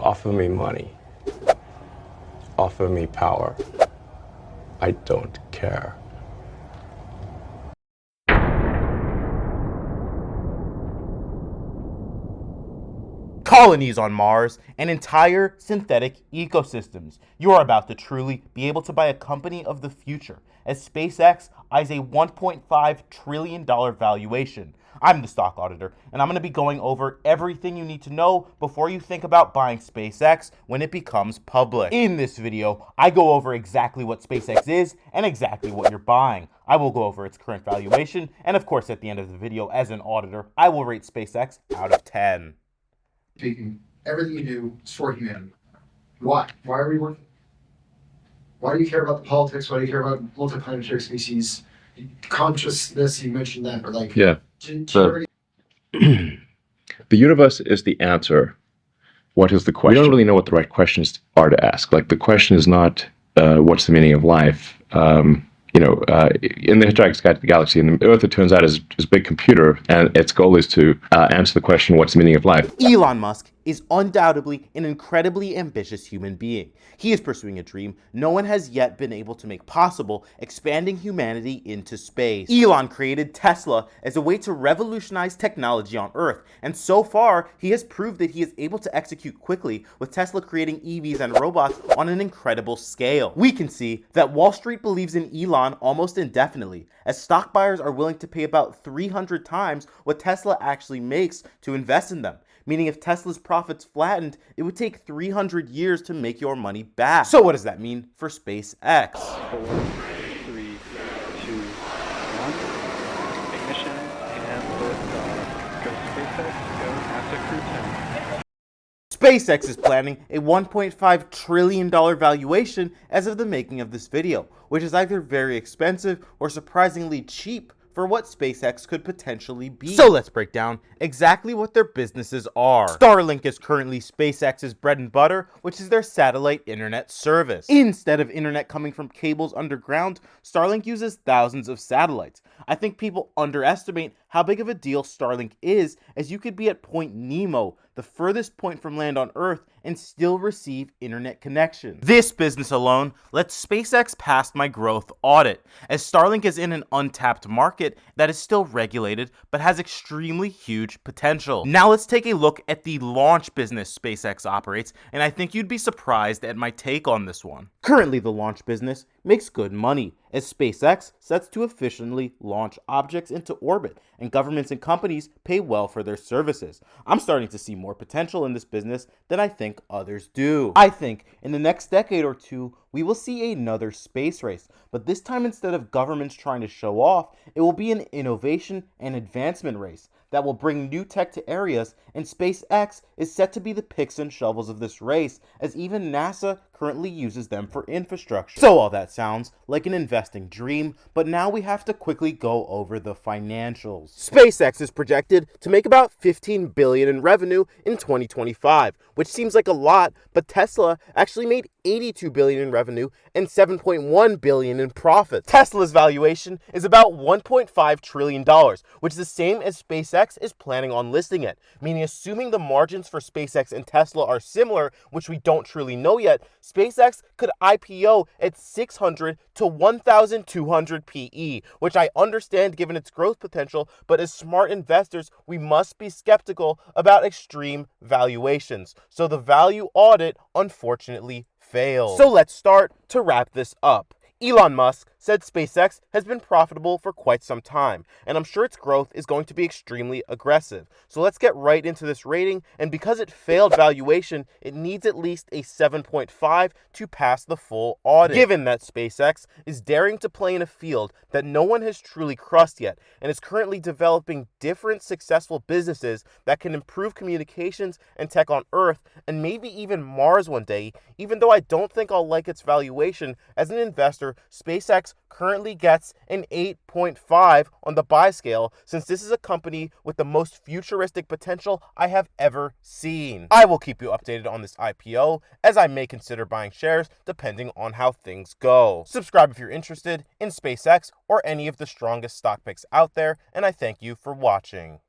Offer me money. Offer me power. I don't care. Colonies on Mars, and entire synthetic ecosystems. You are about to truly be able to buy a company of the future, as SpaceX eyes a $1.5 trillion valuation. I'm the stock auditor, and I'm going to be going over everything you need to know before you think about buying SpaceX when it becomes public. In this video, I go over exactly what SpaceX is and exactly what you're buying. I will go over its current valuation, and of course, at the end of the video, as an auditor, I will rate SpaceX out of 10. Speaking, everything you do is for humanity. Why? Why are we working? Why do you care about the politics? Why do you care about multiplanetary species? Consciousness, you mentioned that, but like, yeah. The universe is the answer. What is the question? We don't really know what the right questions are to ask. Like, the question is not, what's the meaning of life? In the Hitchhiker's Galaxy, and the Earth, it turns out, is a big computer, and its goal is to answer the question, what's the meaning of life? Elon Musk is undoubtedly an incredibly ambitious human being. He is pursuing a dream no one has yet been able to make possible, expanding humanity into space. Elon created Tesla as a way to revolutionize technology on Earth, and so far, he has proved that he is able to execute quickly, with Tesla creating EVs and robots on an incredible scale. We can see that Wall Street believes in Elon almost indefinitely, as stock buyers are willing to pay about 300 times what Tesla actually makes to invest in them. Meaning if Tesla's profits flattened, it would take 300 years to make your money back. So what does that mean for SpaceX? 4, 3, 2, 1. Ignition and liftoff. Go SpaceX, go NASA Crew 10. SpaceX is planning a $1.5 trillion valuation as of the making of this video, which is either very expensive or surprisingly cheap for what SpaceX could potentially be. So let's break down exactly what their businesses are. Starlink is currently SpaceX's bread and butter, which is their satellite internet service. Instead of internet coming from cables underground, Starlink uses thousands of satellites. I think people underestimate how big of a deal Starlink is, as you could be at Point Nemo, the furthest point from land on Earth, and still receive internet connection. This business alone lets SpaceX pass my growth audit, as Starlink is in an untapped market that is still regulated but has extremely huge potential. Now let's take a look at the launch business SpaceX operates, and I think you'd be surprised at my take on this one. Currently, the launch business makes good money, as SpaceX sets to efficiently launch objects into orbit, and governments and companies pay well for their services. I'm starting to see more potential in this business than I think others do. I think in the next decade or two, we will see another space race, but this time, instead of governments trying to show off, it will be an innovation and advancement race that will bring new tech to areas, and SpaceX is set to be the picks and shovels of this race, as even NASA currently uses them for infrastructure. So all that sounds like an investing dream, but now we have to quickly go over the financials. SpaceX is projected to make about $15 billion in revenue in 2025, which seems like a lot, but Tesla actually made $82 billion in revenue and $7.1 billion in profits. Tesla's valuation is about $1.5 trillion, which is the same as SpaceX is planning on listing it, meaning assuming the margins for SpaceX and Tesla are similar, which we don't truly know yet, SpaceX could IPO at 600 to 1,200 PE, which I understand given its growth potential, but as smart investors, we must be skeptical about extreme valuations. So the value audit, unfortunately, failed. So let's start to wrap this up. Elon Musk said SpaceX has been profitable for quite some time, and I'm sure its growth is going to be extremely aggressive. So let's get right into this rating, and because it failed valuation, it needs at least a 7.5 to pass the full audit. Given that SpaceX is daring to play in a field that no one has truly crossed yet, and is currently developing different successful businesses that can improve communications and tech on Earth, and maybe even Mars one day, even though I don't think I'll like its valuation, as an investor, SpaceX currently gets an 8.5 on the buy scale, since this is a company with the most futuristic potential I have ever seen. I will keep you updated on this IPO, as I may consider buying shares depending on how things go. Subscribe if you're interested in SpaceX or any of the strongest stock picks out there, and I thank you for watching.